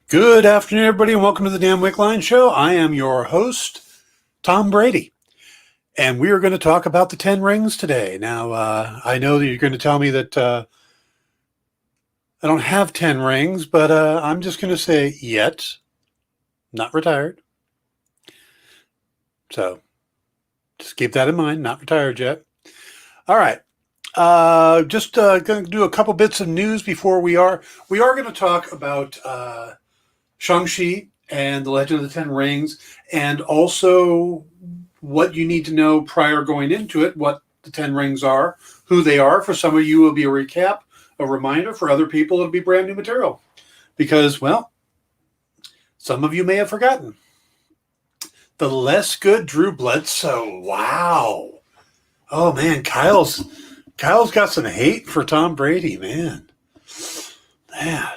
Good afternoon, everybody, and welcome to the Dan Wickline Show. I am your host, Tom Brady, and we are going to talk about the 10 rings today. Now, I know that you're going to tell me that I don't have 10 rings, but I'm just going to say yet, not retired. So just keep that in mind, not retired yet. All right. Just going to do a couple bits of news before we are going to talk about Shang-Chi and the Legend of the Ten Rings, and also what you need to know prior going into it, what the 10 rings are, who they are. For some of you, it will be a recap, a reminder. For other people, it'll be brand new material because, well, some of you may have forgotten. The less good Drew Bledsoe. Wow. Oh, man, Kyle's got some hate for Tom Brady, man. Yeah.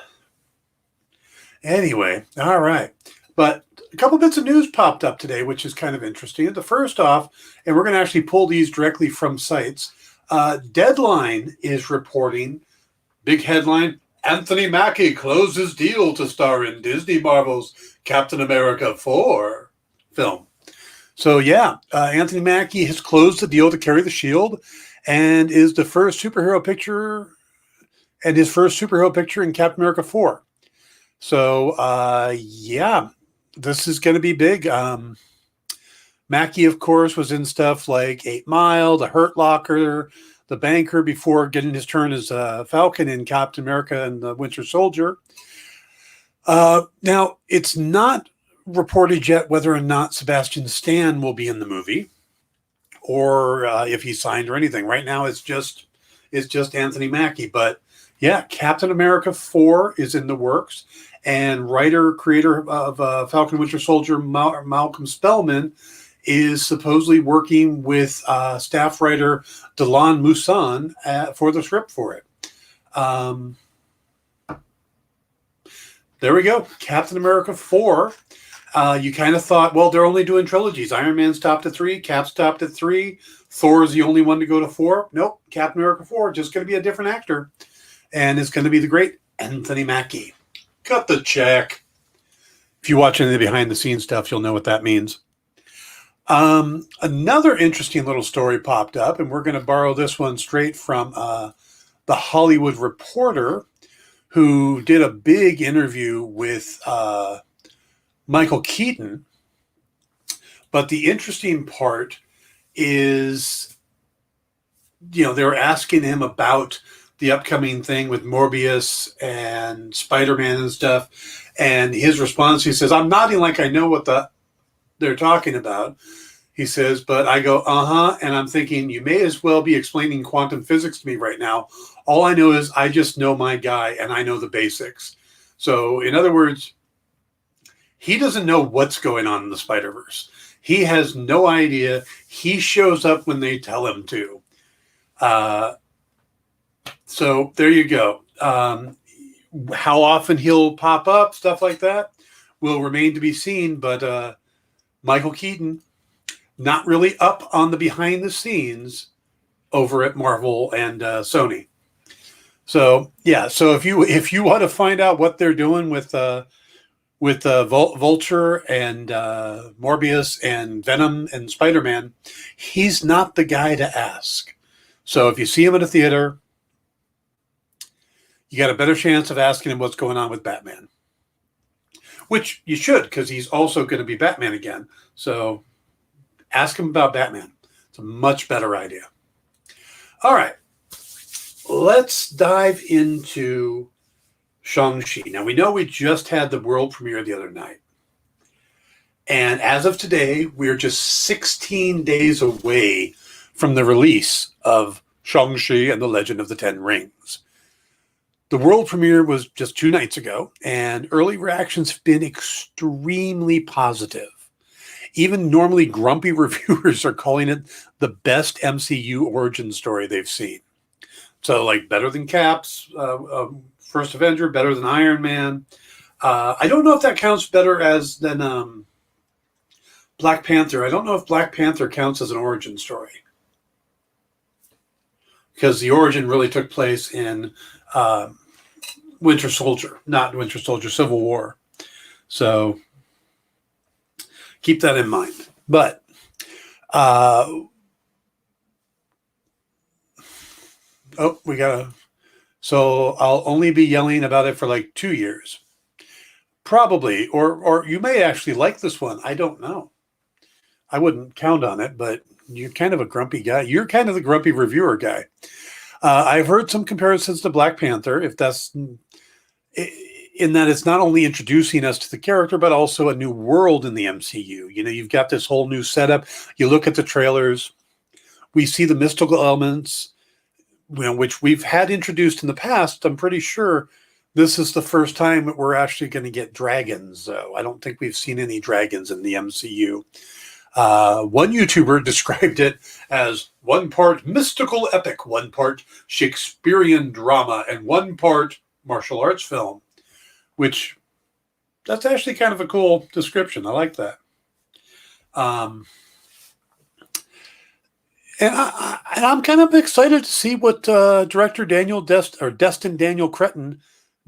Anyway, all right. But a couple bits of news popped up today, which is kind of interesting. The first off, and we're going to actually pull these directly from sites, Deadline is reporting, big headline, Anthony Mackie closes deal to star in Disney Marvel's Captain America 4 film. So, yeah, Anthony Mackie has closed the deal to carry the shield and is the first superhero picture and his first superhero picture in Captain America 4. So, yeah, this is going to be big. Mackie, of course, was in stuff like 8 Mile, The Hurt Locker, The Banker before getting his turn as Falcon in Captain America and the Winter Soldier. Now, it's not reported yet whether or not Sebastian Stan will be in the movie or if he's signed or anything. Right now, it's just Anthony Mackie. But, yeah, Captain America 4 is in the works. And creator of Falcon Winter Soldier, Malcolm Spellman, is supposedly working with staff writer Delon Moussan for the script for it. There we go. Captain America 4. You kind of thought, well, they're only doing trilogies. Iron Man stopped at 3. Cap stopped at 3. Thor is the only one to go to 4. Nope. Captain America 4, just going to be a different actor. And it's going to be the great Anthony Mackie. Cut the check. If you watch any of the behind-the-scenes stuff, you'll know what that means. Another interesting little story popped up, and we're going to borrow this one straight from The Hollywood Reporter, who did a big interview with Michael Keaton. But the interesting part is, they were asking him about the upcoming thing with Morbius and Spider-Man and stuff. And his response, he says, I'm nodding like I know what they're talking about. He says, but I go, and I'm thinking, you may as well be explaining quantum physics to me right now. All I know is I just know my guy and I know the basics. So in other words, he doesn't know what's going on in the Spider-Verse. He has no idea. He shows up when they tell him to. So there you go. How often he'll pop up, stuff like that, will remain to be seen. But Michael Keaton, not really up on the behind the scenes over at Marvel and Sony. So yeah. So if you want to find out what they're doing with Vulture and Morbius and Venom and Spider-Man, he's not the guy to ask. So if you see him in a theater, you got a better chance of asking him what's going on with Batman, which you should, because he's also going to be Batman again. So ask him about Batman. It's a much better idea. All right, let's dive into Shang-Chi. Now, we know we just had the world premiere the other night. And as of today, we're just 16 days away from the release of Shang-Chi and the Legend of the Ten Rings. The world premiere was just 2 nights ago, and early reactions have been extremely positive. Even normally grumpy reviewers are calling it the best MCU origin story they've seen. So, like, better than Cap's First Avenger, better than Iron Man. I don't know if that counts better than Black Panther. I don't know if Black Panther counts as an origin story, because the origin really took place in Winter Soldier, not Winter Soldier, Civil War. So keep that in mind. But so I'll only be yelling about it for like 2 years. Probably, or you may actually like this one. I don't know. I wouldn't count on it, but you're kind of a grumpy guy. You're kind of the grumpy reviewer guy. I've heard some comparisons to Black Panther, if that's in that it's not only introducing us to the character, but also a new world in the MCU. You know, you've got this whole new setup. You look at the trailers, we see the mystical elements, you know, which we've had introduced in the past. I'm pretty sure this is the first time that we're actually going to get dragons, though. I don't think we've seen any dragons in the MCU. One YouTuber described it as 1 part mystical epic, 1 part Shakespearean drama, and 1 part martial arts film, which that's actually kind of a cool description. I like that. And I'm kind of excited to see what director Destin Daniel Cretton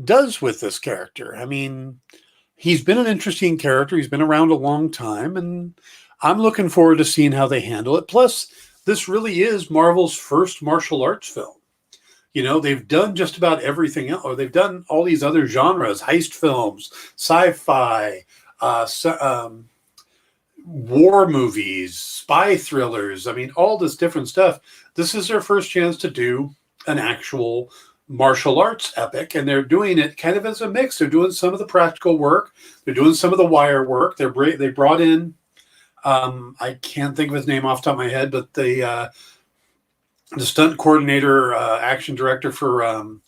does with this character. I mean, he's been an interesting character. He's been around a long time, and I'm looking forward to seeing how they handle it. Plus, this really is Marvel's first martial arts film. You know, they've done just about everything else, or they've done all these other genres, heist films, sci-fi, war movies, spy thrillers. I mean, all this different stuff. This is their first chance to do an actual martial arts epic, and they're doing it kind of as a mix. They're doing some of the practical work. They're doing some of the wire work. They brought in, I can't think of his name off the top of my head, but the stunt coordinator, action director for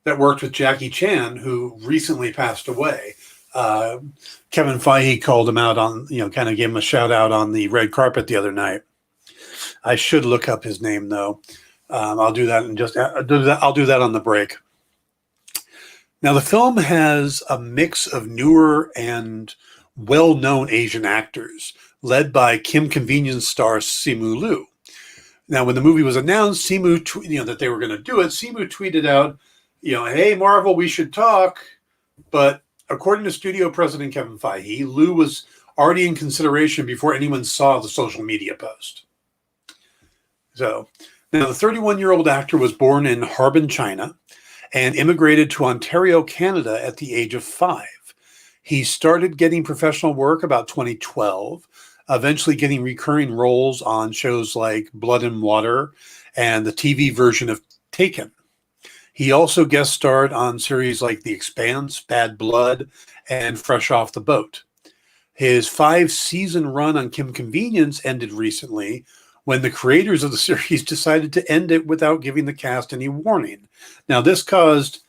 that worked with Jackie Chan, who recently passed away. Kevin Feige called him out on, kind of gave him a shout out on the red carpet the other night. I should look up his name though. I'll do that I'll do that on the break. Now the film has a mix of newer and well-known Asian actors, led by Kim Convenience star Simu Liu. Now, when the movie was announced, that they were going to do it, Simu tweeted out, "Hey, Marvel, we should talk." But according to studio president Kevin Feige, Liu was already in consideration before anyone saw the social media post. So, now the 31-year-old actor was born in Harbin, China, and immigrated to Ontario, Canada at the age of 5. He started getting professional work about 2012, eventually getting recurring roles on shows like Blood and Water and the TV version of Taken. He also guest starred on series like The Expanse, Bad Blood, and Fresh Off the Boat. His 5-season run on Kim Convenience ended recently when the creators of the series decided to end it without giving the cast any warning. Now, this caused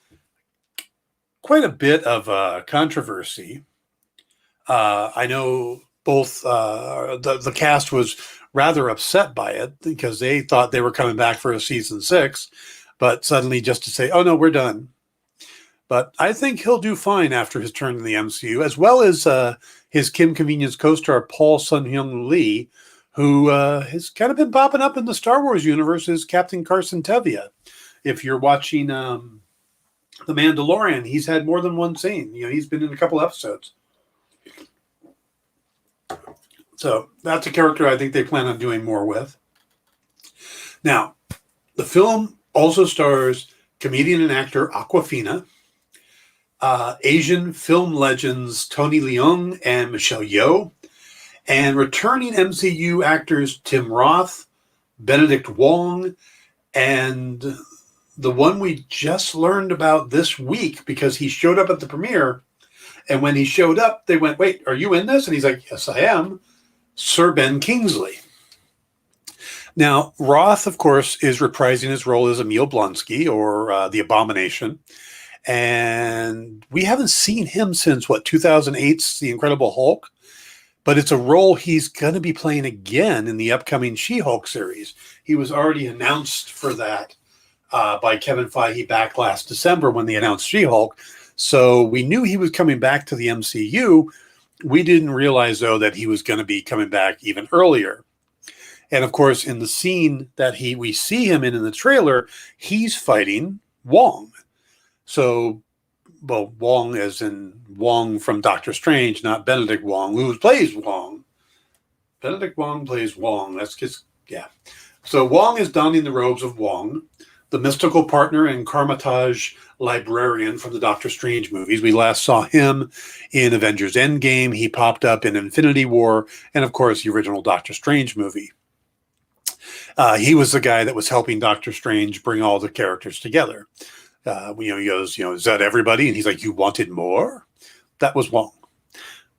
quite a bit of controversy. I know both the cast was rather upset by it because they thought they were coming back for a season 6, but suddenly just to say, "Oh no, we're done." But I think he'll do fine after his turn in the MCU, as well as his Kim Convenience co-star Paul Sun-Hyung Lee, who has kind of been popping up in the Star Wars universe as Captain Carson Tevye. If you're watching The Mandalorian, he's had more than one scene. He's been in a couple episodes. So that's a character I think they plan on doing more with. Now, the film also stars comedian and actor Awkwafina, Asian film legends Tony Leung and Michelle Yeoh, and returning MCU actors Tim Roth, Benedict Wong, and the one we just learned about this week because he showed up at the premiere. And when he showed up, they went, "Wait, are you in this?" And he's like, "Yes, I am." Sir Ben Kingsley. Now, Roth, of course, is reprising his role as Emil Blonsky, or the Abomination. And we haven't seen him since, 2008's The Incredible Hulk. But it's a role he's going to be playing again in the upcoming She-Hulk series. He was already announced for that by Kevin Feige back last December when they announced She-Hulk. So we knew he was coming back to the MCU. We didn't realize, though, that he was going to be coming back even earlier. And, of course, in the scene that we see him in the trailer, he's fighting Wong. So well, Wong as in Wong from Doctor Strange, not Benedict Wong, who plays Wong. Benedict Wong plays Wong. That's just, yeah. So Wong is donning the robes of Wong, the mystical partner and Karmatage librarian from the Doctor Strange movies. We last saw him in Avengers Endgame. He popped up in Infinity War and, of course, the original Doctor Strange movie. He was the guy that was helping Doctor Strange bring all the characters together. He goes, is that everybody? And he's like, you wanted more? That was Wong.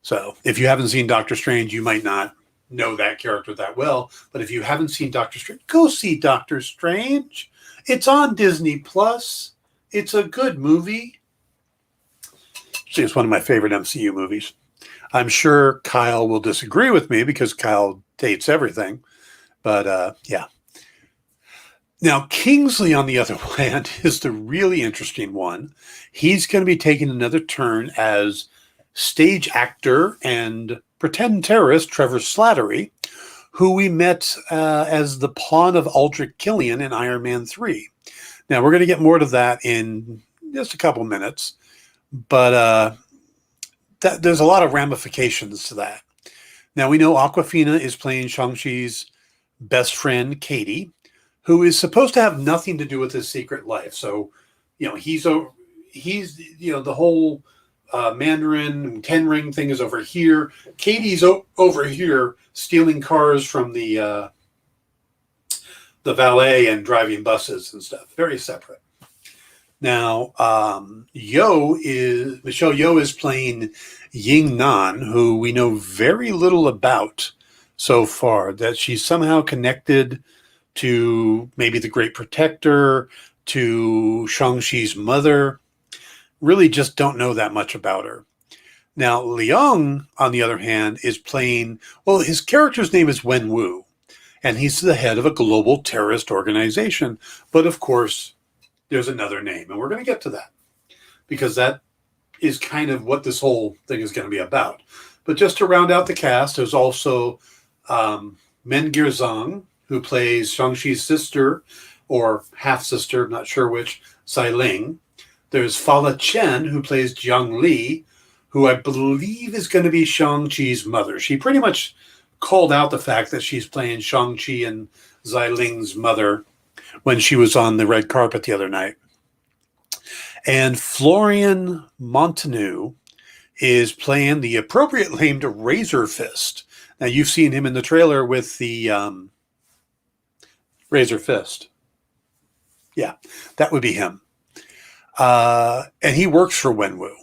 So if you haven't seen Doctor Strange, you might not know that character that well. But if you haven't seen Doctor Strange, go see Doctor Strange. It's on Disney Plus. It's a good movie. It's one of my favorite MCU movies. I'm sure Kyle will disagree with me because Kyle dates everything. But yeah. Now, Kingsley, on the other hand, is the really interesting one. He's going to be taking another turn as stage actor and pretend terrorist Trevor Slattery, who we met as the pawn of Aldrich Killian in Iron Man 3. Now, we're going to get more to that in just a couple minutes, but there's a lot of ramifications to that. Now, we know Awkwafina is playing Shang-Chi's best friend, Katie, who is supposed to have nothing to do with his secret life. So, he's the whole Mandarin Ten Ring thing is over here. Katie's over here stealing cars from the valet and driving buses and stuff. Very separate. Now, Michelle Yeoh is playing Ying Nan, who we know very little about so far. That she's somehow connected to maybe the Great Protector, to Shang-Chi's mother. Really just don't know that much about her. Now, Leung, on the other hand, is playing, his character's name is Wen Wu, and he's the head of a global terrorist organization. But of course, there's another name, and we're going to get to that because that is kind of what this whole thing is going to be about. But just to round out the cast, there's also Mengir Zhang, who plays Shang-Chi's sister, or half-sister, not sure which, Tsai Ling. There's Fala Chen, who plays Jiang Li, who I believe is going to be Shang-Chi's mother. She pretty much called out the fact that she's playing Shang-Chi and Tsai Ling's mother when she was on the red carpet the other night. And Florian Montanou is playing the appropriate name to Razor Fist. Now, you've seen him in the trailer with the Razor Fist. Yeah, that would be him. And he works for Wenwu.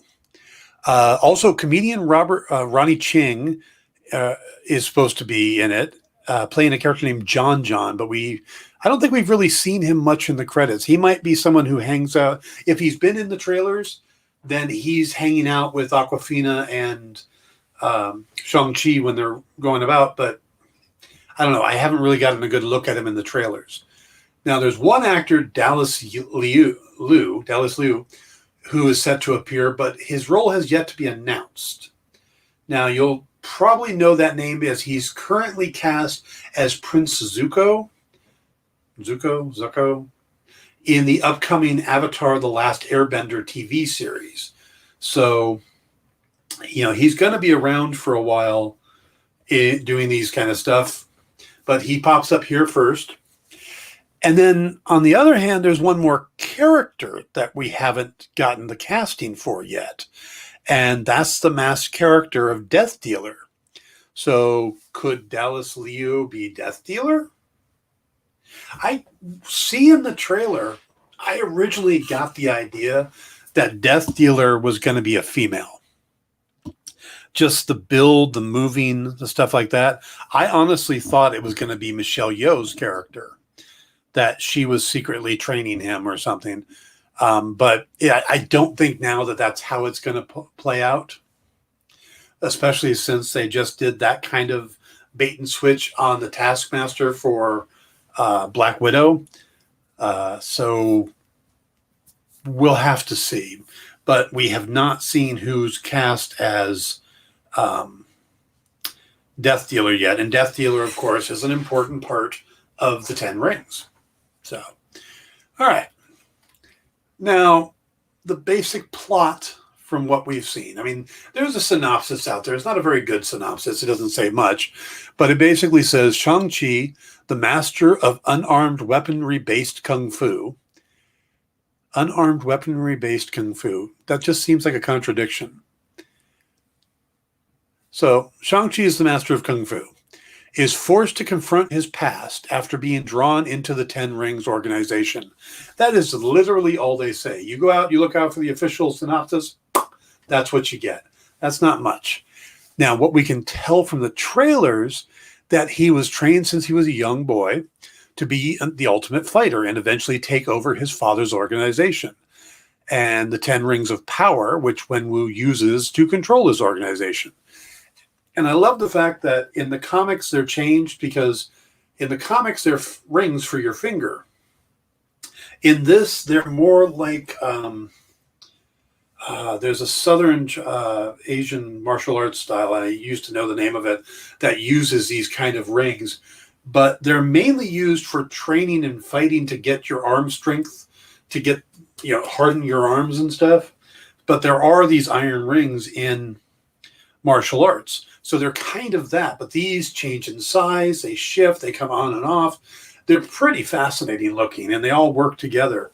Also, comedian Ronnie Ching is supposed to be in it, playing a character named John, but I don't think we've really seen him much in the credits. He might be someone who hangs out. If he's been in the trailers, then he's hanging out with Awkwafina and Shang-Chi when they're going about, but I don't know. I haven't really gotten a good look at him in the trailers. Now, there's one actor, Dallas Liu, who is set to appear, but his role has yet to be announced. Now, you'll probably know that name as he's currently cast as Prince Zuko, in the upcoming Avatar: The Last Airbender TV series. So, he's going to be around for a while doing these kind of stuff, but he pops up here first. And then, on the other hand, there's one more character that we haven't gotten the casting for yet, and that's the masked character of Death Dealer. So, could Dallas Liu be Death Dealer? I see in the trailer, I originally got the idea that Death Dealer was going to be a female. Just the build, the moving, the stuff like that. I honestly thought it was going to be Michelle Yeoh's character, that she was secretly training him or something. But yeah, I don't think now that that's how it's going to play out, especially since they just did that kind of bait and switch on the Taskmaster for Black Widow. So we'll have to see. But we have not seen who's cast as Death Dealer yet. And Death Dealer, of course, is an important part of the Ten Rings. So, all right. Now, the basic plot from what we've seen. I mean, there's a synopsis out there. It's not a very good synopsis. It doesn't say much, but it basically says Shang-Chi, the master of unarmed weaponry-based kung fu. Unarmed weaponry-based kung fu. That just seems like a contradiction. So Shang-Chi is the master of kung fu, is forced to confront his past after being drawn into the Ten Rings organization. That is literally all they say. You go out, you look out for the official synopsis, that's what you get. That's not much. Now, what we can tell from the trailers, that he was trained since he was a young boy to be the ultimate fighter and eventually take over his father's organization. And the Ten Rings of Power, which Wenwu uses to control his organization. And I love the fact that in the comics they're changed, because in the comics they're rings for your finger. In this, they're more like, there's a Southern Asian martial arts style, I used to know the name of it, that uses these kind of rings. But they're mainly used for training and fighting to get your arm strength, to get, harden your arms and stuff. But there are these iron rings in martial arts. So they're kind of that, but these change in size, they shift, they come on and off. They're pretty fascinating looking, and they all work together.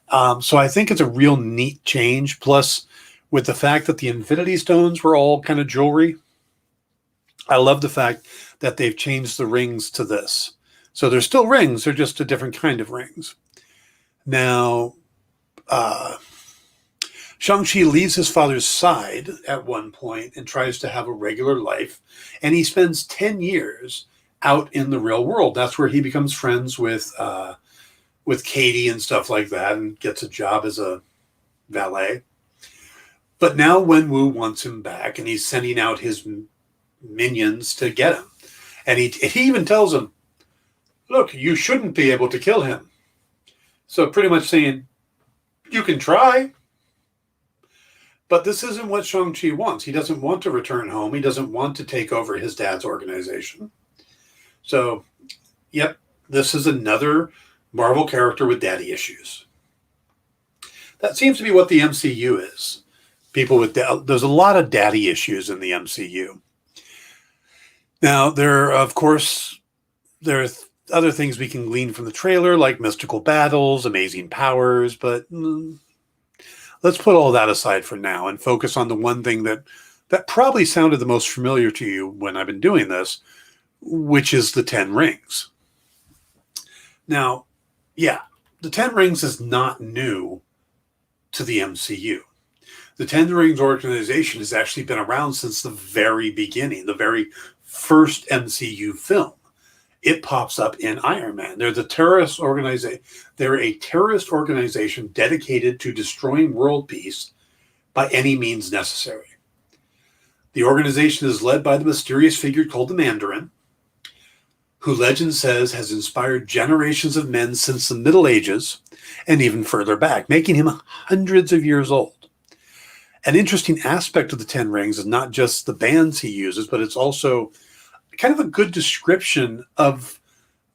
So I think it's a real neat change. Plus, with the fact that the Infinity Stones were all kind of jewelry, I love the fact that they've changed the rings to this. So they're still rings, they're just a different kind of rings. Now, Shang-Chi leaves his father's side at one point and tries to have a regular life. And he spends 10 years out in the real world. That's where he becomes friends with Katie and stuff like that, and gets a job as a valet. But now Wenwu wants him back, and he's sending out his minions to get him. And he even tells him, look, you shouldn't be able to kill him. So pretty much saying, you can try. But this isn't what Shang-Chi wants. He doesn't want to return home. He doesn't want to take over his dad's organization. So, yep, this is another Marvel character with daddy issues. That seems to be what the MCU is. People with there's a lot of daddy issues in the MCU. Now, there are other things we can glean from the trailer, like mystical battles, amazing powers, but let's put all that aside for now and focus on the one thing that probably sounded the most familiar to you when I've been doing this, which is the Ten Rings. Now, yeah, the Ten Rings is not new to the MCU. The Ten Rings organization has actually been around since the very beginning, the very first MCU film. It pops up in Iron Man. They're the terrorist organization. They're a terrorist organization dedicated to destroying world peace by any means necessary. The organization is led by the mysterious figure called the Mandarin, who legend says has inspired generations of men since the Middle Ages and even further back, making him hundreds of years old. An interesting aspect of the Ten Rings is not just the bands he uses, but it's also kind of a good description of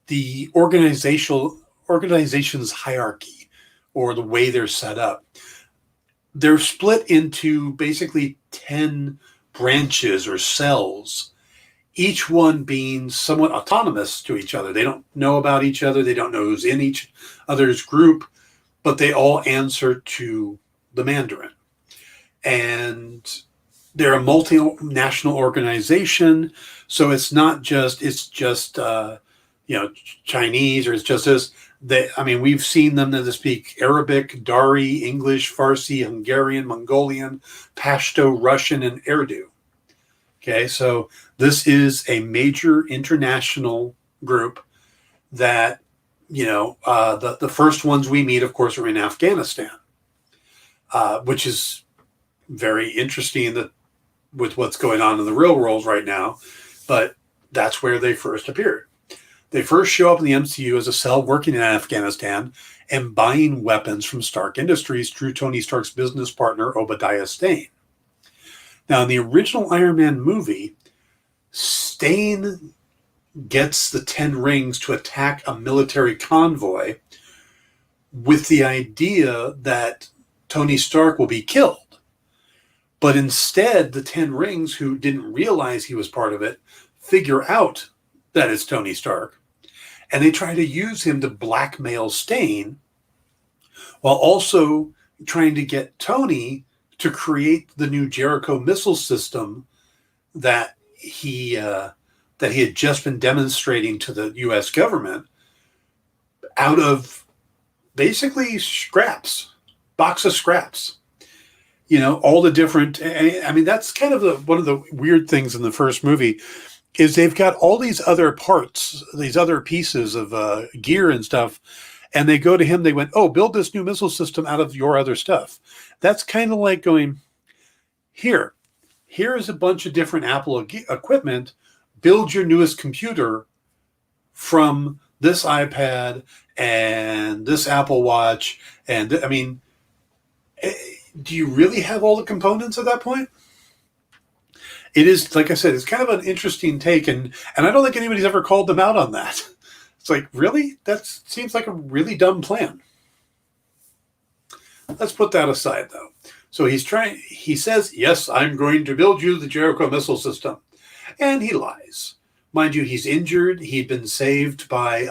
the organization's hierarchy, or the way they're set up. They're split into basically 10 branches or cells, each one being somewhat autonomous to each other. They don't know about each other. They don't know who's in each other's group, but they all answer to the Mandarin. And they're a multinational organization, so it's just Chinese, or it's just this. We've seen them that speak Arabic, Dari, English, Farsi, Hungarian, Mongolian, Pashto, Russian, and Urdu. Okay, so this is a major international group that, the first ones we meet, of course, are in Afghanistan, which is very interesting with what's going on in the real world right now, but that's where they first appeared. They first show up in the MCU as a cell working in Afghanistan and buying weapons from Stark Industries through Tony Stark's business partner, Obadiah Stane. Now, in the original Iron Man movie, Stane gets the Ten Rings to attack a military convoy with the idea that Tony Stark will be killed. But instead, the Ten Rings, who didn't realize he was part of it, figure out that it's Tony Stark. And they try to use him to blackmail Stain, while also trying to get Tony to create the new Jericho missile system that he had just been demonstrating to the U.S. government out of basically scraps, box of scraps. All the different. I mean, that's kind of one of the weird things in the first movie is they've got all these other parts, these other pieces of gear and stuff, and they go to him. They went, "Oh, build this new missile system out of your other stuff." That's kind of like going, here is a bunch of different Apple equipment. Build your newest computer from this iPad and this Apple Watch. And I mean, do you really have all the components at that point? It is, like I said, it's kind of an interesting take. And I don't think anybody's ever called them out on that. It's like, really? That seems like a really dumb plan. Let's put that aside, though. So he says, yes, I'm going to build you the Jericho missile system. And he lies. Mind you, he's injured. He'd been saved by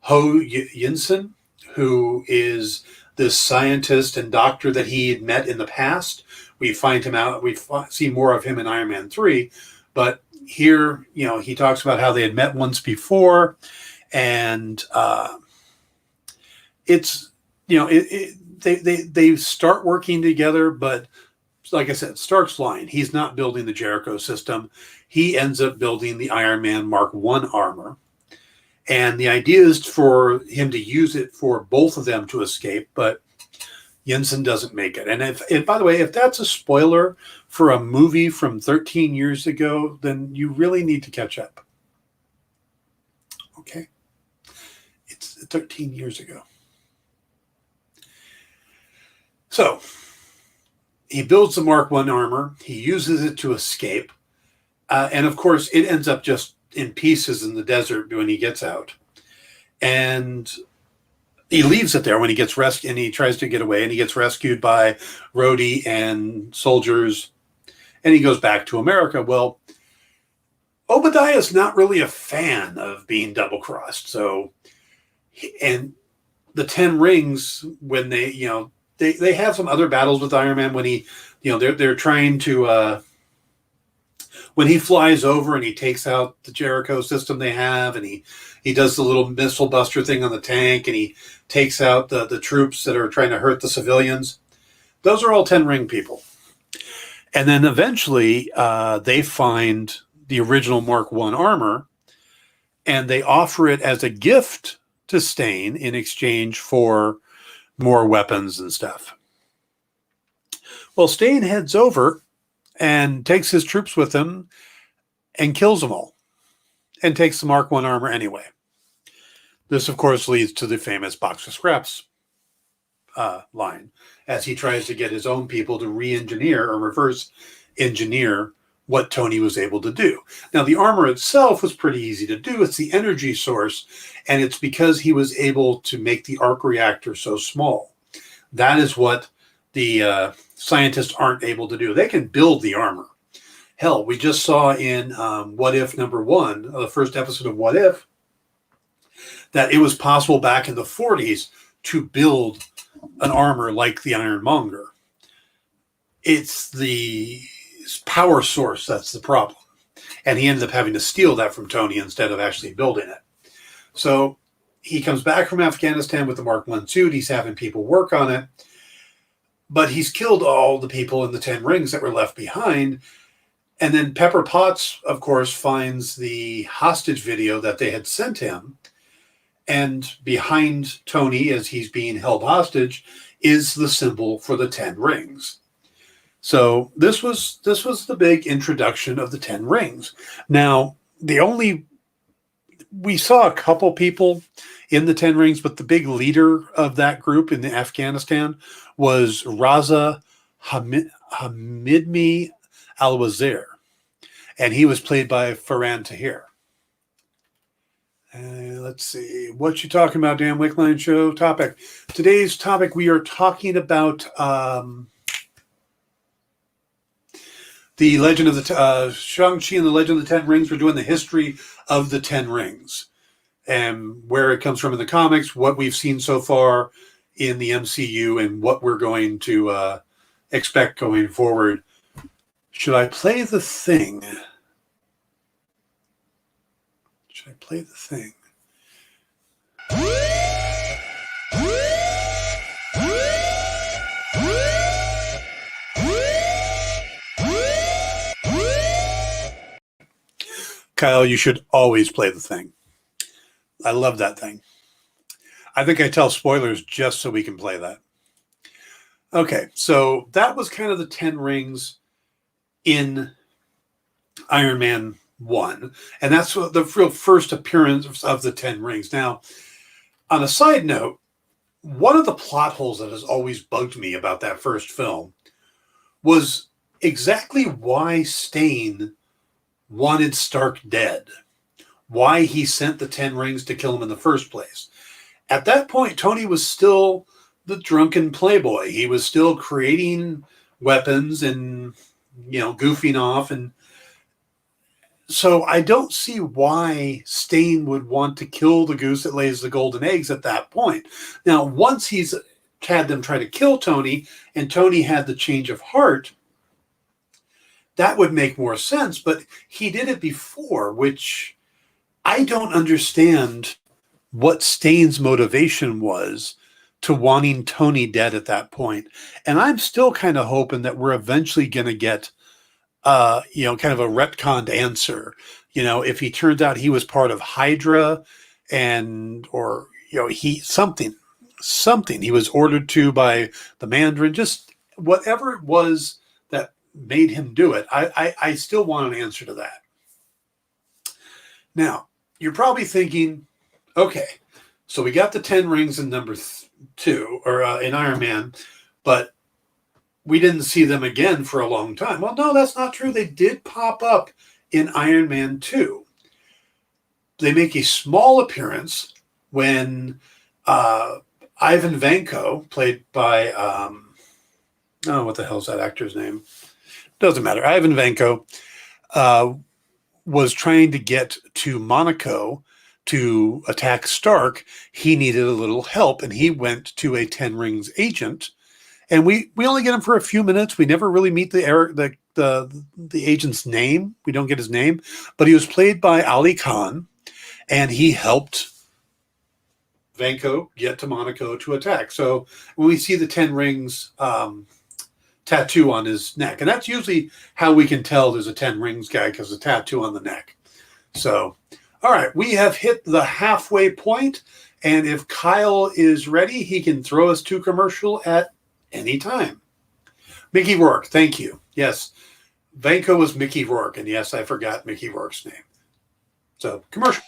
Ho Yinsen, who is this scientist and doctor that he had met in the past. We find him out. We see more of him in Iron Man 3. But here, he talks about how they had met once before. And it's, they start working together, but like I said, Stark's lying. He's not building the Jericho system. He ends up building the Iron Man Mark I armor. And the idea is for him to use it for both of them to escape, but Jensen doesn't make it. And by the way, if that's a spoiler for a movie from 13 years ago, then you really need to catch up. Okay? It's 13 years ago. So, he builds the Mark I armor. He uses it to escape. And of course, it ends up just in pieces in the desert when he gets out. And he leaves it there when he gets rescued, and he tries to get away, and he gets rescued by Rhodey and soldiers, and he goes back to America. Well, Obadiah is not really a fan of being double-crossed. So, and the Ten Rings, when they have some other battles with Iron Man when he, they're trying to, when he flies over and he takes out the Jericho system they have, and he does the little missile buster thing on the tank, and he takes out the troops that are trying to hurt the civilians. Those are all Ten Ring people. And then eventually they find the original Mark I armor, and they offer it as a gift to Stain in exchange for more weapons and stuff. Well, Stain heads over and takes his troops with him and kills them all and takes the Mark I armor anyway. This, of course, leads to the famous box of scraps line as he tries to get his own people to re-engineer or reverse engineer what Tony was able to do. Now, the armor itself was pretty easy to do. It's the energy source, and it's because he was able to make the arc reactor so small. That is what the scientists aren't able to do. They can build the armor. Hell, we just saw in What If #1, the first episode of What If, that it was possible back in the 40s to build an armor like the Ironmonger. It's the power source that's the problem. And he ended up having to steal that from Tony instead of actually building it. So he comes back from Afghanistan with the Mark I suit. He's having people work on it. But he's killed all the people in the Ten Rings that were left behind. And then Pepper Potts, of course, finds the hostage video that they had sent him. And behind Tony, as he's being held hostage, is the symbol for the Ten Rings. So this was the big introduction of the Ten Rings. Now, we saw a couple people in the Ten Rings, but the big leader of that group in Afghanistan was Raza Hamidmi Al-Wazir, and he was played by Farhan Tahir. Let's see. What you talking about, Dan Wickline Show topic. Today's topic, we are talking about the Legend of the Shang-Chi and the Legend of the Ten Rings. We're doing the history of the Ten Rings and where it comes from in the comics, what we've seen so far in the MCU, and what we're going to expect going forward. Should I play the thing? Should I play the thing? Kyle, you should always play the thing. I love that thing. I think I tell spoilers just so we can play that. Okay, so that was kind of the 10 rings in Iron Man 1. And that's the real first appearance of the 10 rings. Now, on a side note, one of the plot holes that has always bugged me about that first film was exactly why Stain wanted Stark dead, why he sent the 10 rings to kill him in the first place. At that point, Tony was still the drunken playboy. He was still creating weapons and, goofing off. And so I don't see why Stain would want to kill the goose that lays the golden eggs at that point. Now, once he's had them try to kill Tony and Tony had the change of heart, that would make more sense, but he did it before, which I don't understand what Stain's motivation was to wanting Tony dead at that point. And I'm still kind of hoping that we're eventually going to get, kind of a retconned answer. If he turns out he was part of Hydra something he was ordered to by the Mandarin, just whatever it was that made him do it. I still want an answer to that. Now, you're probably thinking, okay, so we got the 10 rings in number 2 or in Iron Man, but we didn't see them again for a long time. Well, no, that's not true. They did pop up in Iron Man 2. They make a small appearance when Ivan Vanko, played by, what the hell's that actor's name? Doesn't matter. Ivan Vanko was trying to get to Monaco to attack Stark. He needed a little help, and he went to a 10 Rings agent. And we only get him for a few minutes. We never really meet the agent's name. We don't get his name, but he was played by Ali Khan, and he helped Vanko get to Monaco to attack. So when we see the 10 Rings tattoo on his neck, and that's usually how we can tell there's a 10 Rings guy, because the tattoo on the neck. So, all right, we have hit the halfway point, and if Kyle is ready, he can throw us to commercial at any time. Mickey Rourke, thank you. Yes, Vanko was Mickey Rourke, and yes, I forgot Mickey Rourke's name. So, commercial.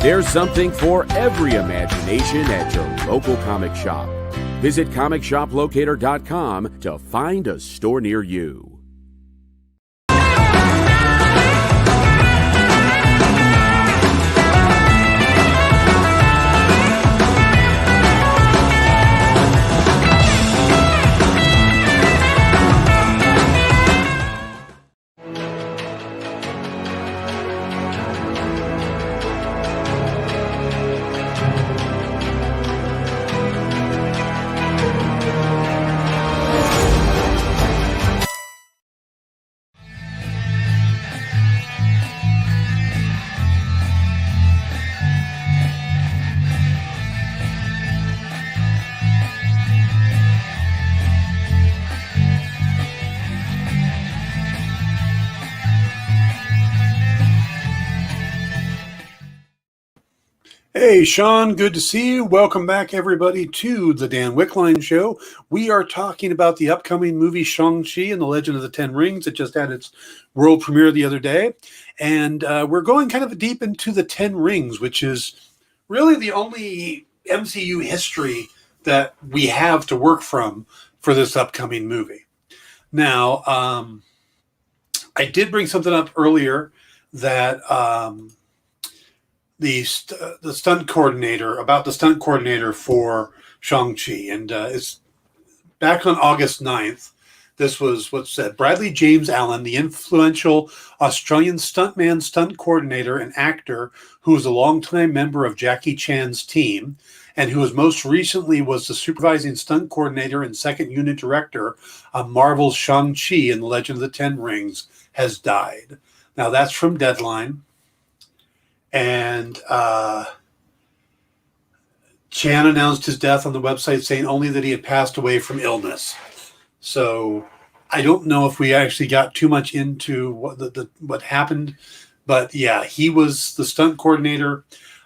There's something for every imagination at your local comic shop. Visit ComicShopLocator.com to find a store near you. Hey, Sean, good to see you. Welcome back, everybody, to the Dan Wickline Show. We are talking about the upcoming movie Shang-Chi and the Legend of the Ten Rings. It just had its world premiere the other day. And we're going kind of deep into the Ten Rings, which is really the only MCU history that we have to work from for this upcoming movie. Now, I did bring something up earlier that the stunt coordinator about the stunt coordinator for Shang-Chi, and it's back on August 9th. This was what said Bradley James Allen, the influential Australian stuntman, stunt coordinator, and actor who was a longtime member of Jackie Chan's team, and who was most recently was the supervising stunt coordinator and second unit director of Marvel's Shang-Chi and the Legend of the Ten Rings, has died. Now that's from Deadline. And Chan announced his death on the website, saying only that he had passed away from illness. So I don't know if we actually got too much into what happened, but yeah, he was the stunt coordinator.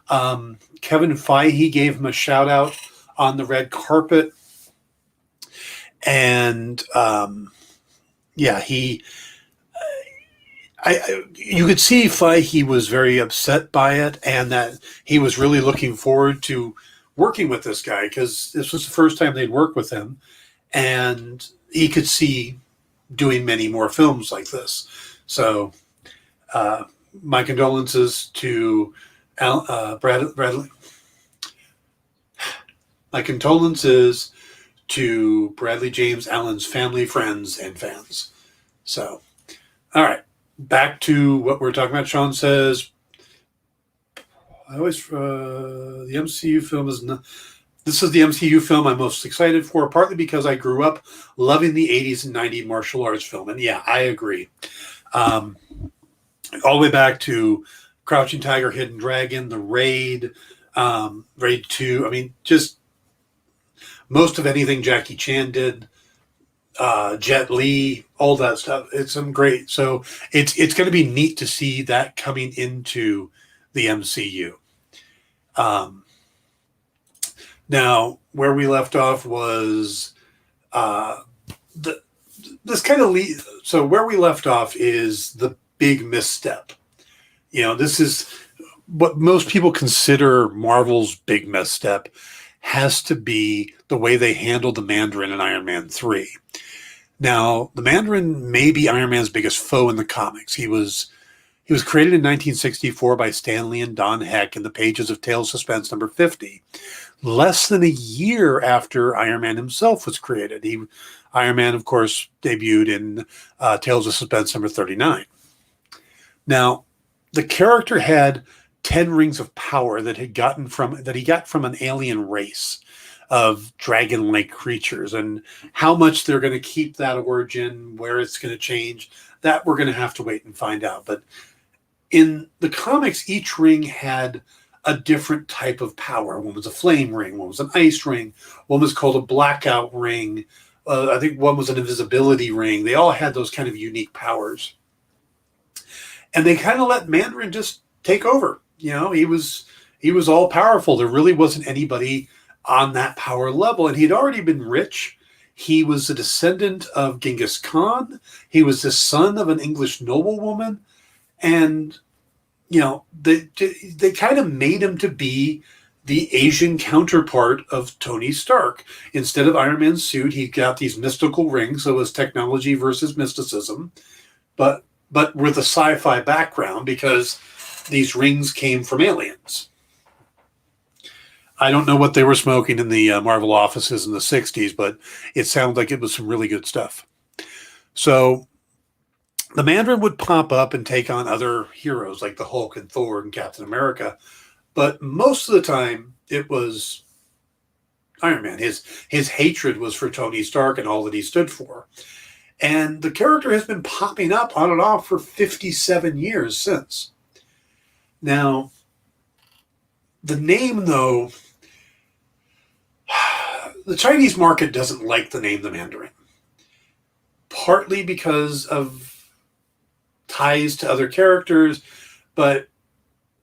Kevin Feige gave him a shout out on the red carpet, and yeah, you could see Feige was very upset by it, and that he was really looking forward to working with this guy because this was the first time they'd worked with him, and he could see doing many more films like this. So, my condolences to Bradley. My condolences to Bradley James Allen's family, friends, and fans. So, all right. Back to what we're talking about. Sean says, I always, the MCU film is not, this is the MCU film I'm most excited for, partly because I grew up loving the 80s and 90s martial arts film. And yeah, I agree. All the way back to Crouching Tiger, Hidden Dragon, The Raid, Raid 2. I mean, just most of anything Jackie Chan did. Jet Li, all that stuff. It's some great. So it's going to be neat to see that coming into the MCU. Now, where we left off was this kind of so where we left off is the big misstep. You know, this is what most people consider Marvel's big misstep has to be the way they handled the Mandarin in Iron Man 3. Now, the Mandarin may be Iron Man's biggest foe in the comics. He was created in 1964 by Stan Lee and Don Heck in the pages of Tales of Suspense number 50, less than a year after Iron Man himself was created. Iron Man, of course, debuted in Tales of Suspense number 39. Now, the character had 10 rings of power that he got from an alien race of dragon-like creatures, and how much they're going to keep that origin, where it's going to change, that we're going to have to wait and find out. But in the comics, each ring had a different type of power. One was a flame ring, one was an ice ring, one was called a blackout ring. I think one was an invisibility ring. They all had those kind of unique powers. And they kind of let Mandarin just take over. You know, he was all powerful. There really wasn't anybody on that power level, and he'd already been rich. He was a descendant of Genghis Khan. He was the son of an English noblewoman, and you know they kind of made him to be the Asian counterpart of Tony Stark. Instead of Iron Man's suit, he got these mystical rings. So it was technology versus mysticism, but with a sci-fi background because these rings came from aliens. I don't know what they were smoking in the Marvel offices in the 60s, but it sounded like it was some really good stuff. So the Mandarin would pop up and take on other heroes like the Hulk and Thor and Captain America. But most of the time, it was Iron Man. His hatred was for Tony Stark and all that he stood for. And the character has been popping up on and off for 57 years since. Now, the name, though, the Chinese market doesn't like the name the Mandarin. Partly because of ties to other characters, but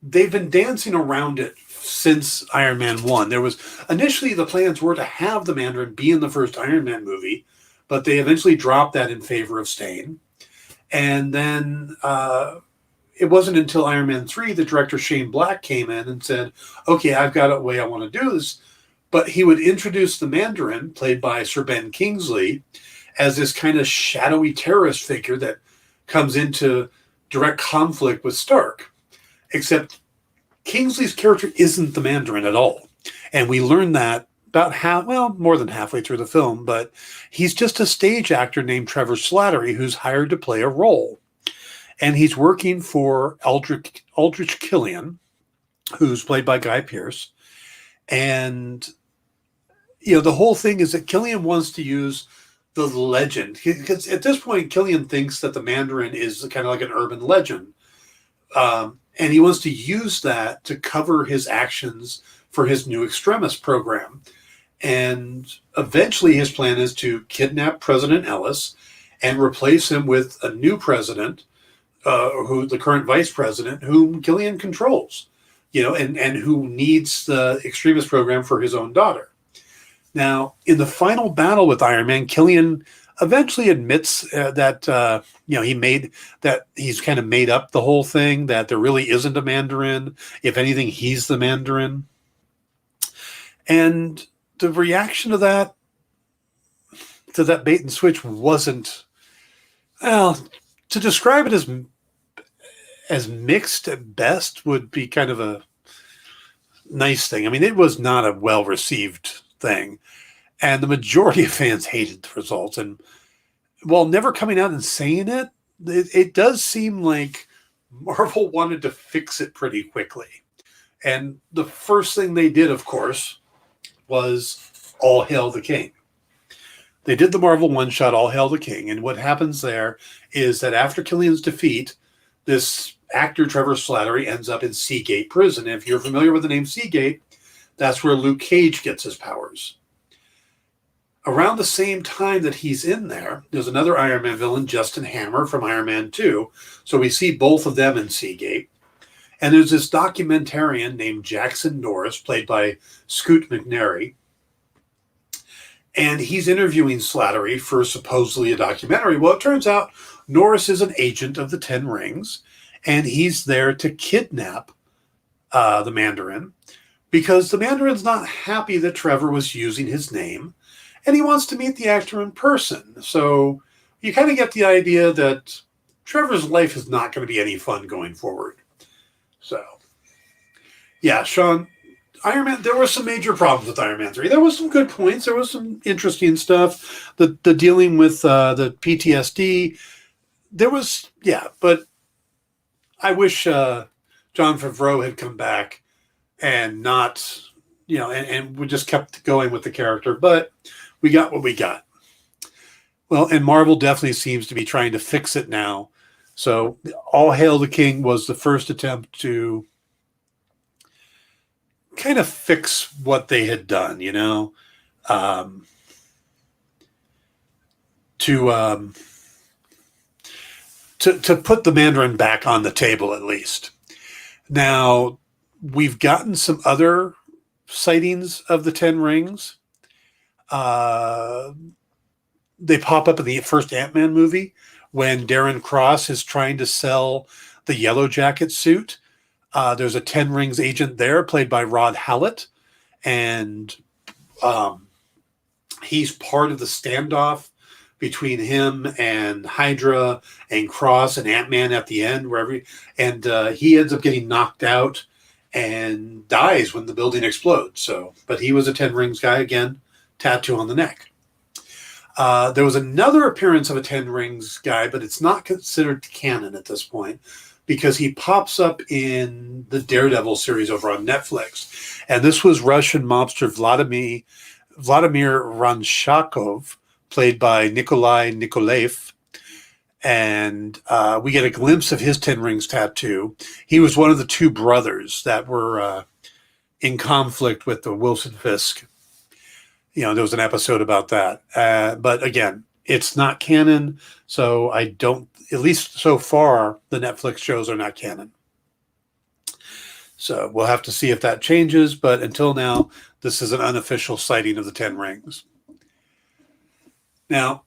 they've been dancing around it since Iron Man 1. There was initially the plans were to have the Mandarin be in the first Iron Man movie, but they eventually dropped that in favor of Stain. And then it wasn't until Iron Man 3 that director Shane Black came in and said, okay, I've got a way I want to do this. But he would introduce the Mandarin, played by Sir Ben Kingsley, as this kind of shadowy terrorist figure that comes into direct conflict with Stark. Except Kingsley's character isn't the Mandarin at all. And we learn that about more than halfway through the film, but he's just a stage actor named Trevor Slattery who's hired to play a role. And he's working for Aldrich Killian, who's played by Guy Pearce. And, the whole thing is that Killian wants to use the legend. Because at this point, Killian thinks that the Mandarin is kind of like an urban legend. And he wants to use that to cover his actions for his new extremist program. And eventually his plan is to kidnap President Ellis and replace him with a new president, who the current vice president, whom Killian controls, and who needs the extremist program for his own daughter. Now, in the final battle with Iron Man, Killian eventually admits that he's kind of made up the whole thing, that there really isn't a Mandarin. If anything, he's the Mandarin. And the reaction to that bait and switch wasn't, to describe it as mixed at best would be kind of a nice thing. I mean, it was not a well-received thing. And the majority of fans hated the results. And while never coming out and saying it, it does seem like Marvel wanted to fix it pretty quickly. And the first thing they did, of course, was All Hail the King. They did the Marvel one-shot All Hail the King. And what happens there is that after Killian's defeat, this actor, Trevor Slattery, ends up in Seagate Prison. And if you're familiar with the name Seagate, that's where Luke Cage gets his powers. Around the same time that he's in there, there's another Iron Man villain, Justin Hammer from Iron Man 2. So we see both of them in Seagate. And there's this documentarian named Jackson Norris, played by Scoot McNairy. And he's interviewing Slattery for supposedly a documentary. Well, it turns out Norris is an agent of the Ten Rings, and he's there to kidnap the Mandarin, because the Mandarin's not happy that Trevor was using his name, and he wants to meet the actor in person. So you kind of get the idea that Trevor's life is not going to be any fun going forward. So, yeah, Sean, Iron Man, there were some major problems with Iron Man 3. There was some good points. There was some interesting stuff. The dealing with the PTSD. There was, but I wish John Favreau had come back and not, and we just kept going with the character. But we got what we got. Well, and Marvel definitely seems to be trying to fix it now. So All Hail the King was the first attempt to kind of fix what they had done, to put the Mandarin back on the table at least. Now, we've gotten some other sightings of the Ten Rings. They pop up in the first Ant-Man movie when Darren Cross is trying to sell the Yellow Jacket suit. There's a Ten Rings agent there played by Rod Hallett. And he's part of the standoff between him and Hydra and Cross and Ant-Man at the end, and he ends up getting knocked out and dies when the building explodes. So, but he was a Ten Rings guy again, tattoo on the neck. There was another appearance of a Ten Rings guy, but it's not considered canon at this point because he pops up in the Daredevil series over on Netflix. And this was Russian mobster Vladimir Ranshakov, played by Nikolai Nikolaev. And we get a glimpse of his Ten Rings tattoo. He was one of the two brothers that were in conflict with the Wilson Fisk. There was an episode about that. But again, it's not canon. So I don't, at least so far, the Netflix shows are not canon. So we'll have to see if that changes. But until now, this is an unofficial sighting of the Ten Rings. Now,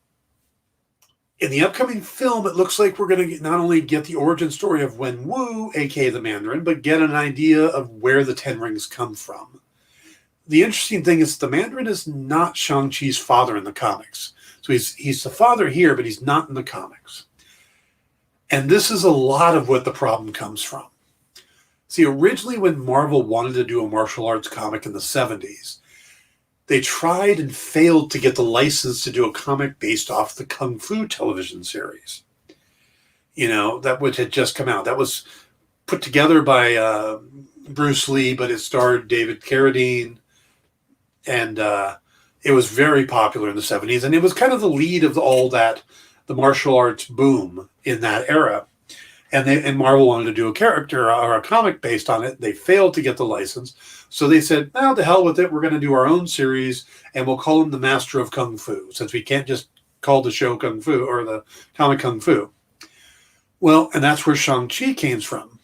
in the upcoming film, it looks like we're going to not only get the origin story of Wen Wu, aka the Mandarin, but get an idea of where the Ten Rings come from. The interesting thing is the Mandarin is not Shang-Chi's father in the comics. So he's the father here, but he's not in the comics. And this is a lot of what the problem comes from. See, originally when Marvel wanted to do a martial arts comic in the 70s, they tried and failed to get the license to do a comic based off the Kung Fu television series. That which had just come out. That was put together by Bruce Lee, but it starred David Carradine. And it was very popular in the 70s. And it was kind of the lead of all that, the martial arts boom in that era. And Marvel wanted to do a character or a comic based on it. They failed to get the license. So they said, to hell with it. We're going to do our own series. And we'll call him the Master of Kung Fu, since we can't just call the show Kung Fu or the comic Kung Fu. Well, and that's where Shang-Chi came from.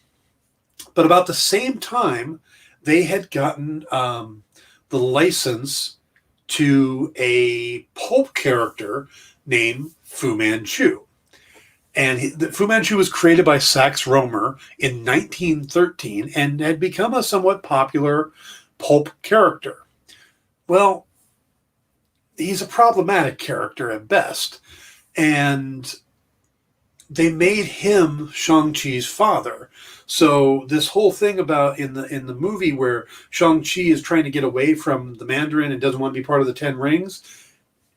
But about the same time, they had gotten the license to a pulp character named Fu Manchu. And Fu Manchu was created by Sax Rohmer in 1913 and had become a somewhat popular pulp character. Well, he's a problematic character at best. And they made him Shang-Chi's father. So this whole thing about in the movie where Shang-Chi is trying to get away from the Mandarin and doesn't want to be part of the Ten Rings,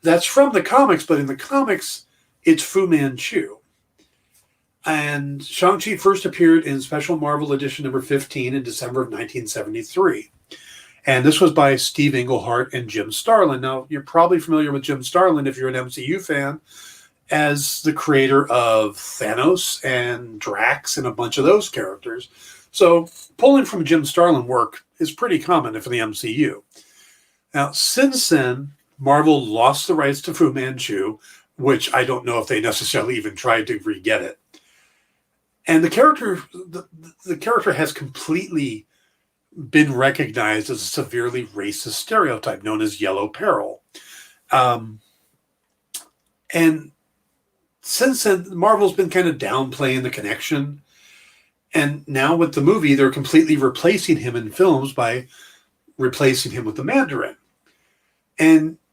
that's from the comics, but in the comics, it's Fu Manchu. And Shang-Chi first appeared in Special Marvel Edition number 15 in December of 1973. And this was by Steve Englehart and Jim Starlin. Now, you're probably familiar with Jim Starlin if you're an MCU fan, as the creator of Thanos and Drax and a bunch of those characters. So pulling from Jim Starlin work is pretty common for the MCU. Now, since then, Marvel lost the rights to Fu Manchu, which I don't know if they necessarily even tried to re-get it. And the character has completely been recognized as a severely racist stereotype known as yellow peril. And since then, Marvel's been kind of downplaying the connection. And now with the movie, they're completely replacing him in films by replacing him with the Mandarin.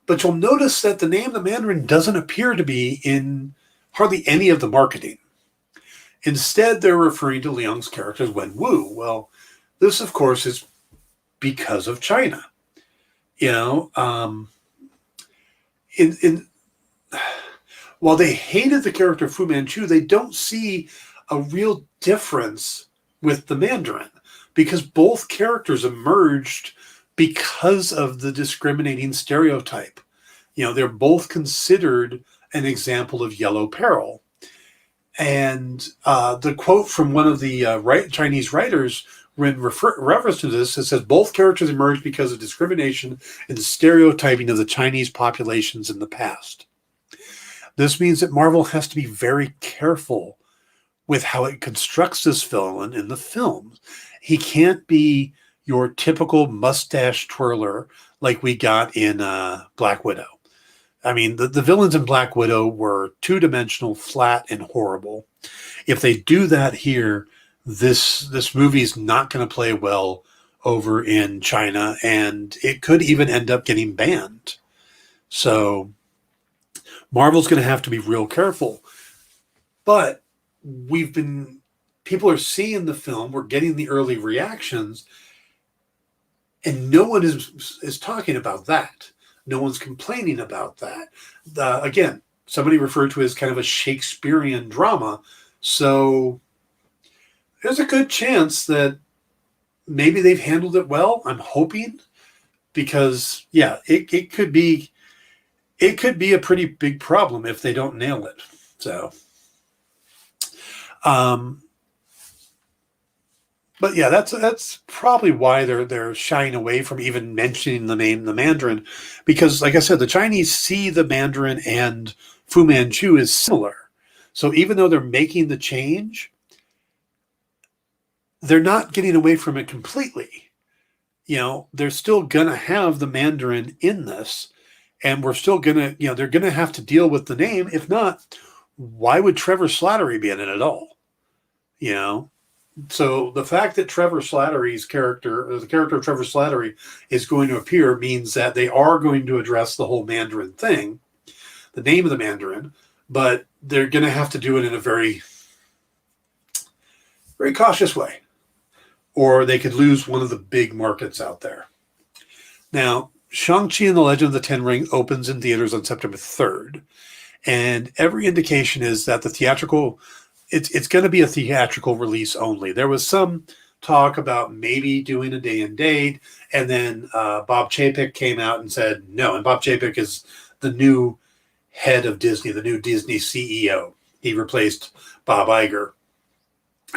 But you'll notice that the name the Mandarin doesn't appear to be in hardly any of the marketing. Instead, they're referring to Liang's character as Wen Wu. Well, this, of course, is because of China. While they hated the character Fu Manchu, they don't see a real difference with the Mandarin because both characters emerged because of the discriminating stereotype. They're both considered an example of yellow peril. And the quote from one of the Chinese writers in reference to this, it says, both characters emerged because of discrimination and stereotyping of the Chinese populations in the past. This means that Marvel has to be very careful with how it constructs this villain in the films. He can't be your typical mustache twirler like we got in Black Widow. I mean, the villains in Black Widow were two-dimensional, flat, and horrible. If they do that here, this movie's not going to play well over in China, and it could even end up getting banned. So Marvel's going to have to be real careful. But people are seeing the film, we're getting the early reactions, and no one is talking about that. No one's complaining about that. Again, somebody referred to it as kind of a Shakespearean drama. So there's a good chance that maybe they've handled it well. I'm hoping, because it could be a pretty big problem if they don't nail it. So, but yeah, that's probably why they're shying away from even mentioning the name the Mandarin, because like I said, the Chinese see the Mandarin and Fu Manchu as similar. So even though they're making the change, they're not getting away from it completely. They're still going to have the Mandarin in this, and we're still going to, they're going to have to deal with the name. If not, why would Trevor Slattery be in it at all? So the fact that Trevor Slattery's character, or the character of Trevor Slattery, is going to appear means that they are going to address the whole Mandarin thing, the name of the Mandarin, but they're going to have to do it in a very, very cautious way, or they could lose one of the big markets out there. Now, Shang-Chi and the Legend of the Ten Ring opens in theaters on September 3rd, and every indication is that the theatrical, it's going to be a theatrical release only. There was some talk about maybe doing a day and date, and then Bob Chapek came out and said no. And Bob Chapek is the new head of Disney, the new Disney CEO. He replaced Bob Iger.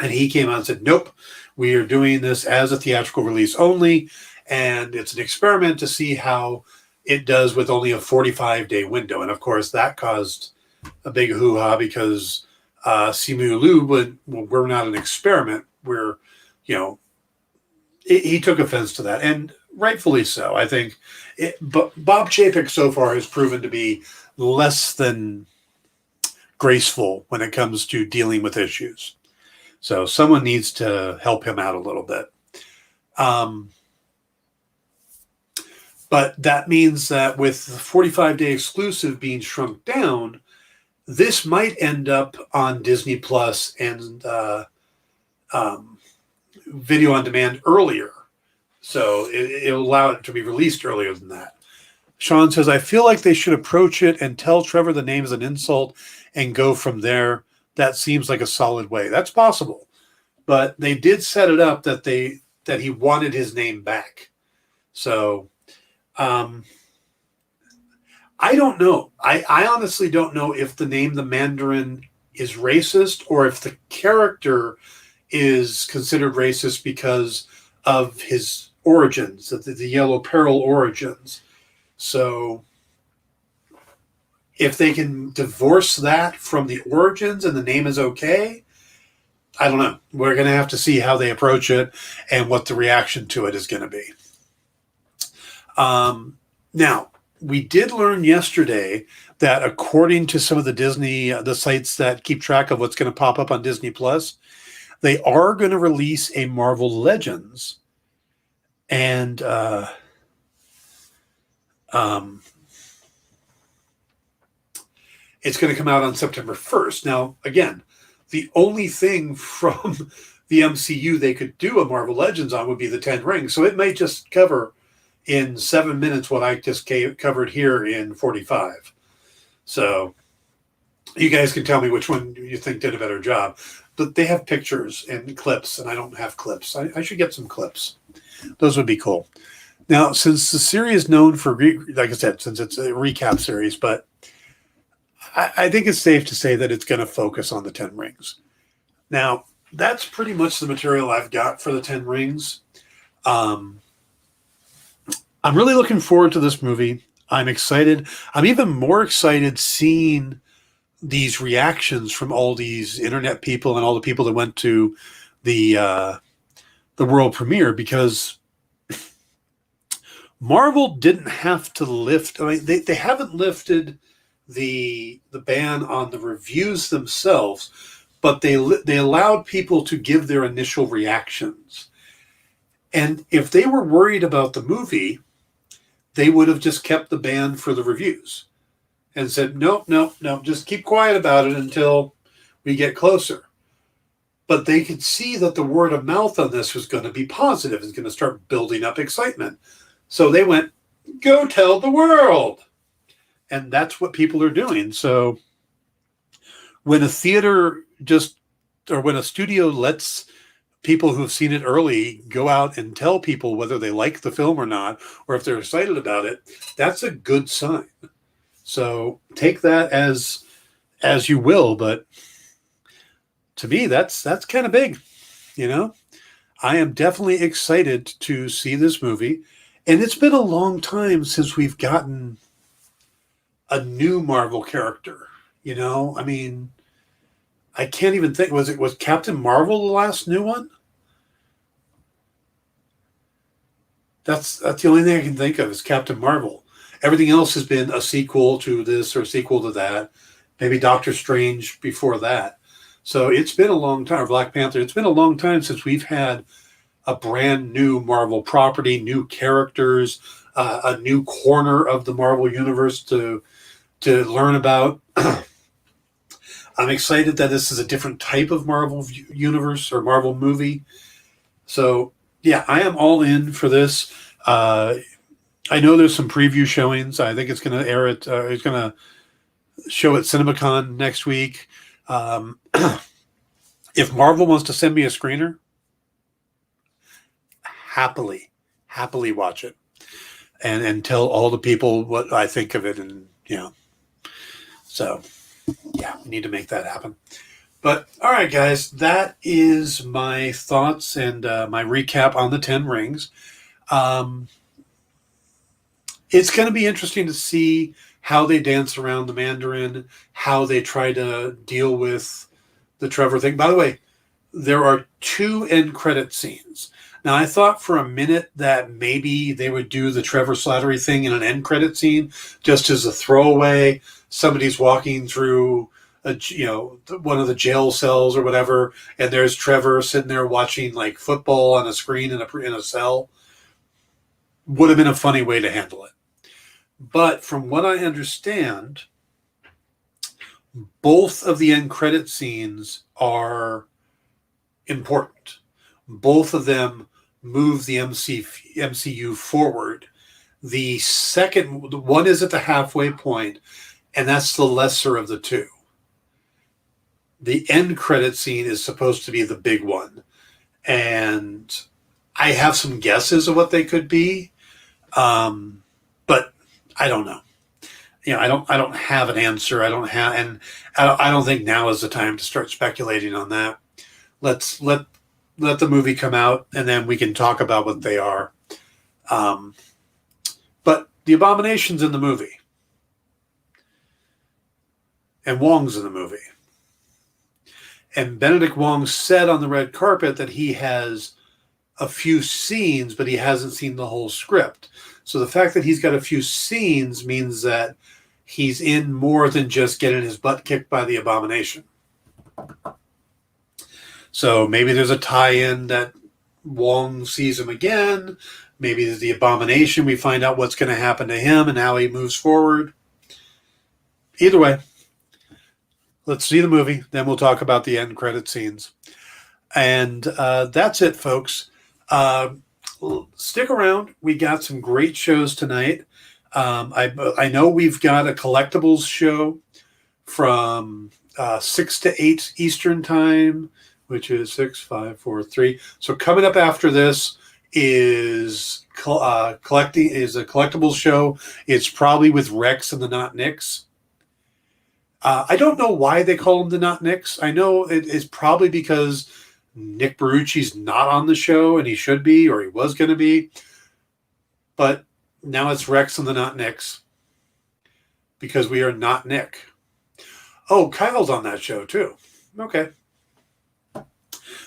And he came out and said, nope, we are doing this as a theatrical release only, and it's an experiment to see how it does with only a 45-day window. And, of course, that caused a big hoo-ha because Simu Liu we're not an experiment. We're, he took offense to that, and rightfully so. I think but Bob Chapek so far has proven to be less than graceful when it comes to dealing with issues. So someone needs to help him out a little bit. But that means that with the 45-day exclusive being shrunk down, this might end up on Disney Plus and video on demand earlier. So it'll allow it to be released earlier than that. Sean says, I feel like they should approach it and tell Trevor the name is an insult and go from there. That seems like a solid way. That's possible. But they did set it up that he wanted his name back. So I don't know. I honestly don't know if the name the Mandarin is racist or if the character is considered racist because of his origins, the Yellow Peril origins. So if they can divorce that from the origins and the name is okay, I don't know. We're going to have to see how they approach it and what the reaction to it is going to be. Now, we did learn yesterday that according to some of the Disney, the sites that keep track of what's going to pop up on Disney Plus, they are going to release a Marvel Legends, and it's going to come out on September 1st. Now, again, the only thing from the MCU they could do a Marvel Legends on would be the Ten Rings. So it may just cover in 7 minutes what I just covered here in 45. So you guys can tell me which one you think did a better job. But they have pictures and clips, and I don't have clips. I should get some clips. Those would be cool. Now, since the series is known for, like I said, since it's a recap series, but I think it's safe to say that it's going to focus on the Ten Rings. Now, that's pretty much the material I've got for the Ten Rings. I'm really looking forward to this movie. I'm excited. I'm even more excited seeing these reactions from all these internet people and all the people that went to the world premiere, because Marvel didn't have to lift. I mean, they haven't lifted the ban on the reviews themselves, but they allowed people to give their initial reactions. And if they were worried about the movie, they would have just kept the ban for the reviews and said, nope, just keep quiet about it until we get closer. But they could see that the word of mouth on this was going to be positive. It's going to start building up excitement. So they went, go tell the world. And that's what people are doing. So when a theater when a studio lets people who've seen it early go out and tell people whether they like the film or not, or if they're excited about it, that's a good sign. So take that as you will, but to me, that's kind of big, I am definitely excited to see this movie, and it's been a long time since we've gotten a new Marvel character. I mean, I can't even think. Was Captain Marvel the last new one? That's the only thing I can think of is Captain Marvel. Everything else has been a sequel to this or a sequel to that. Maybe Doctor Strange before that. So it's been a long time. Black Panther. It's been a long time since we've had a brand new Marvel property, new characters, a new corner of the Marvel universe to learn about. I'm excited that this is a different type of Marvel universe or Marvel movie. So yeah, I am all in for this. I know there's some preview showings. I think it's going to air it. It's going to show at CinemaCon next week. If Marvel wants to send me a screener, happily watch it and tell all the people what I think of it. And, so yeah, we need to make that happen. But all right, guys, that is my thoughts and my recap on the 10 Rings. It's going to be interesting to see how they dance around the Mandarin, how they try to deal with the Trevor thing. By the way, there are 2 end credit scenes. Now, I thought for a minute that maybe they would do the Trevor Slattery thing in an end credit scene just as a throwaway. Somebody's walking through one of the jail cells or whatever, and there's Trevor sitting there watching like football on a screen in a cell. Would have been a funny way to handle it. But from what I understand, both of the end credit scenes are important. Both of them move the MCU forward. The second one is at the halfway point, and that's the lesser of the 2. The end credit scene is supposed to be the big one. And I have some guesses of what they could be. But I don't know. I don't have an answer. I don't think now is the time to start speculating on that. Let's let the movie come out and then we can talk about what they are. But the Abomination's in the movie. And Wong's in the movie. And Benedict Wong said on the red carpet that he has a few scenes, but he hasn't seen the whole script. So the fact that he's got a few scenes means that he's in more than just getting his butt kicked by the Abomination. So maybe there's a tie-in that Wong sees him again. Maybe there's the Abomination. We find out what's going to happen to him and how he moves forward. Either way, let's see the movie. Then we'll talk about the end credit scenes. And that's it, folks. Stick around. We got some great shows tonight. I know we've got a collectibles show from 6 to 8 Eastern time, which is 6, 5, 4, 3. So coming up after this is a collectibles show. It's probably with Rex and the Not Nicks. I don't know why they call them the Not Nicks. I know it is probably because Nick Barucci's not on the show, and he should be, or he was going to be. But now it's Rex and the Not Nicks because we are not Nick. Oh, Kyle's on that show too. Okay.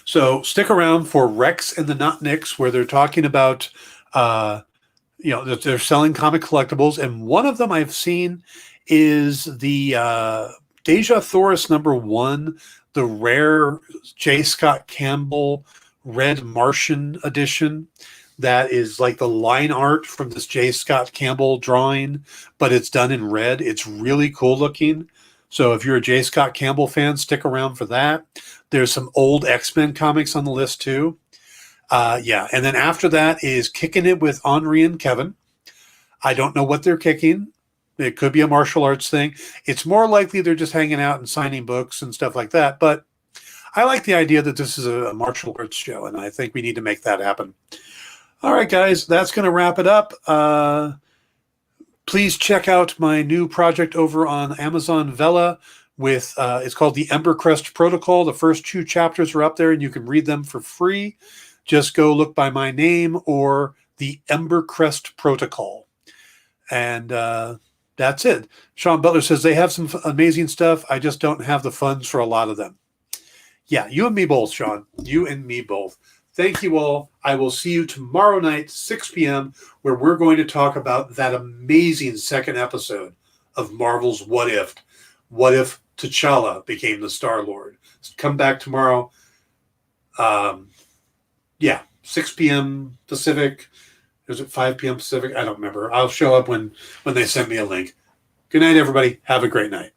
So stick around for Rex and the Not Nicks, where they're talking about, they're selling comic collectibles, and one of them I've seen is the Deja Thoris #1, the rare J. Scott Campbell Red Martian edition. That is like the line art from this J. Scott Campbell drawing, but it's done in red. It's really cool looking. So if you're a J. Scott Campbell fan, stick around for that. There's some old X-Men comics on the list too. And then after that is Kicking It with Henri and Kevin. I don't know what they're kicking. It could be a martial arts thing. It's more likely they're just hanging out and signing books and stuff like that. But I like the idea that this is a martial arts show, and I think we need to make that happen. All right, guys, that's going to wrap it up. Please check out my new project over on Amazon Vella with it's called the Embercrest Protocol. The first 2 chapters are up there, and you can read them for free. Just go look by my name or the Embercrest Protocol. And that's it. Sean Butler says they have some amazing stuff. I just don't have the funds for a lot of them. Yeah, you and me both, Sean. You and me both. Thank you all. I will see you tomorrow night, 6 p.m., where we're going to talk about that amazing second episode of Marvel's What If. What if T'Challa became the Star-Lord? Come back tomorrow. 6 p.m. Pacific. Is it 5 p.m. Pacific? I don't remember. I'll show up when they send me a link. Good night, everybody. Have a great night.